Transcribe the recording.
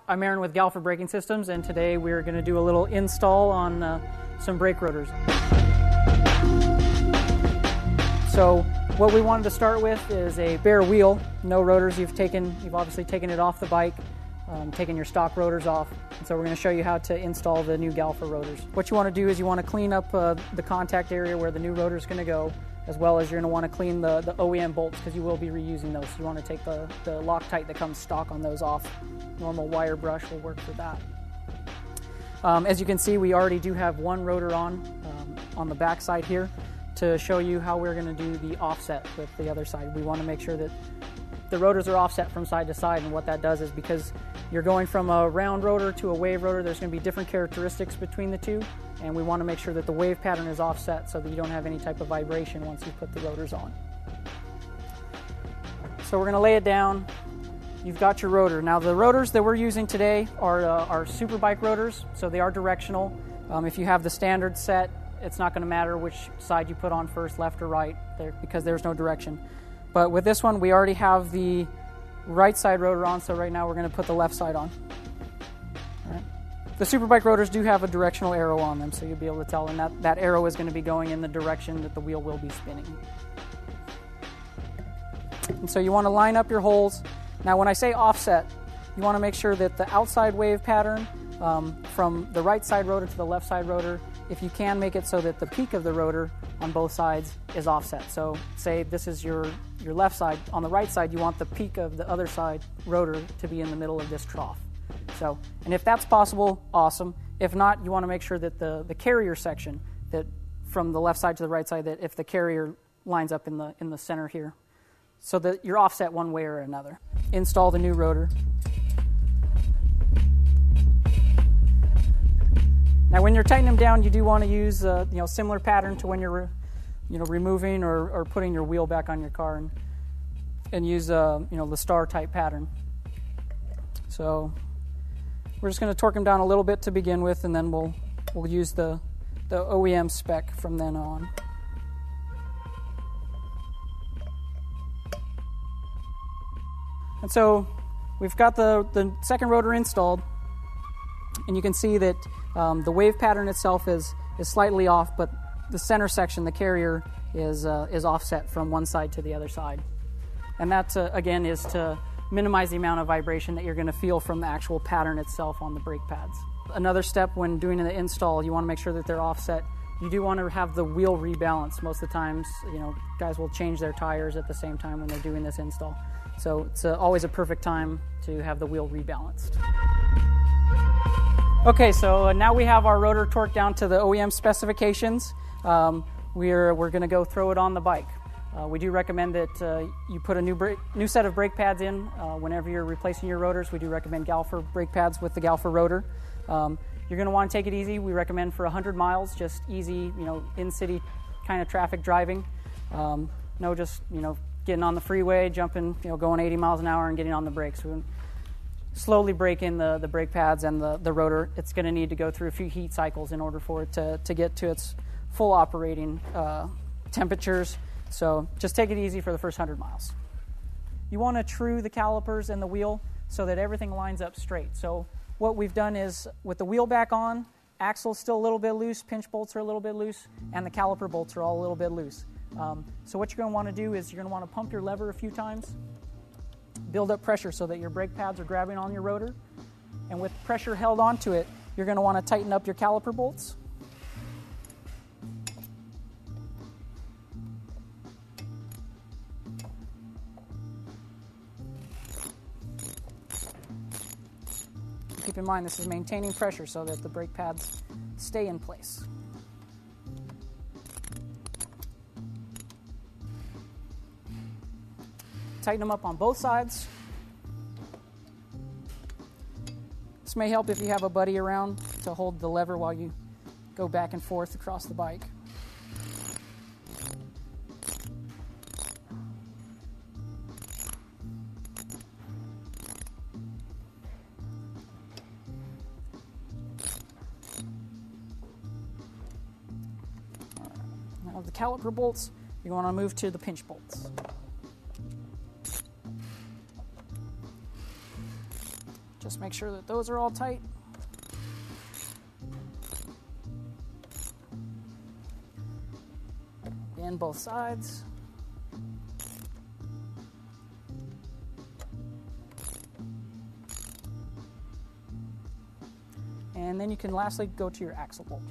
I'm Aaron with Galfer Braking Systems, and today we're going to do a little install on some brake rotors. So what we wanted to start with is a bare wheel, no rotors. You've obviously taken it off the bike, taken your stock rotors off, and so we're going to show you how to install the new Galfer rotors. What you want to do is you want to clean up the contact area where the new rotor is going to go, as well as you're going to want to clean the OEM bolts, because you will be reusing those. So you want to take the Loctite that comes stock on those off. Normal wire brush will work for that. As you can see, we already do have one rotor on the back side here to show you how we're going to do the offset with the other side. We want to make sure that the rotors are offset from side to side, and what that does is because you're going from a round rotor to a wave rotor, there's going to be different characteristics between the two, and we want to make sure that the wave pattern is offset so that you don't have any type of vibration once you put the rotors on. So we're going to lay it down. You've got your rotor. Now the rotors that we're using today are Superbike rotors, so they are directional. If you have the standard set, it's not going to matter which side you put on first, left or right, because there's no direction. But with this one, we already have the right side rotor on, so right now we're going to put the left side on. All right. The Superbike rotors do have a directional arrow on them, so you'll be able to tell, and that arrow is going to be going in the direction that the wheel will be spinning. And so you want to line up your holes. Now when I say offset, you want to make sure that the outside wave pattern from the right side rotor to the left side rotor, if you can make it so that the peak of the rotor on both sides is offset. So say this is your left side. On the right side, you want the peak of the other side rotor to be in the middle of this trough. So, and if that's possible, awesome. If not, you want to make sure that the carrier section, that from the left side to the right side, that if the carrier lines up in the center here, so that you're offset one way or another. Install the new rotor. Now when you're tightening them down, you do want to use similar pattern to when you're removing or putting your wheel back on your car, and use the star type pattern. So we're just going to torque them down a little bit to begin with, and then we'll use the OEM spec from then on. And so we've got the second rotor installed, and you can see that the wave pattern itself is slightly off, but the center section, the carrier, is offset from one side to the other side. And that, again, is to minimize the amount of vibration that you're going to feel from the actual pattern itself on the brake pads. Another step when doing the install, you want to make sure that they're offset. You do want to have the wheel rebalance. Most of the times, guys will change their tires at the same time when they're doing this install. So it's always a perfect time to have the wheel rebalanced. Okay, so now we have our rotor torqued down to the OEM specifications. We're going to go throw it on the bike. We do recommend that you put a new set of brake pads in whenever you're replacing your rotors. We do recommend Galfer brake pads with the Galfer rotor. You're going to want to take it easy. We recommend for 100 miles, just easy, in-city kind of traffic driving. No just, getting on the freeway, jumping, going 80 miles an hour and getting on the brakes. We slowly break in the brake pads and the rotor. It's going to need to go through a few heat cycles in order for it to get to its full operating temperatures. So just take it easy for the first 100 miles. You want to true the calipers and the wheel so that everything lines up straight. So what we've done is, with the wheel back on, axle's still a little bit loose, pinch bolts are a little bit loose, and the caliper bolts are all a little bit loose. So what you're going to want to do is you're going to want to pump your lever a few times, build up pressure so that your brake pads are grabbing on your rotor, and with pressure held onto it, you're going to want to tighten up your caliper bolts. Keep in mind, this is maintaining pressure so that the brake pads stay in place. Tighten them up on both sides. This may help if you have a buddy around to hold the lever while you go back and forth across the bike. Now the caliper bolts, you want to move to the pinch bolts. Just make sure that those are all tight. In both sides. And then you can lastly go to your axle bolt.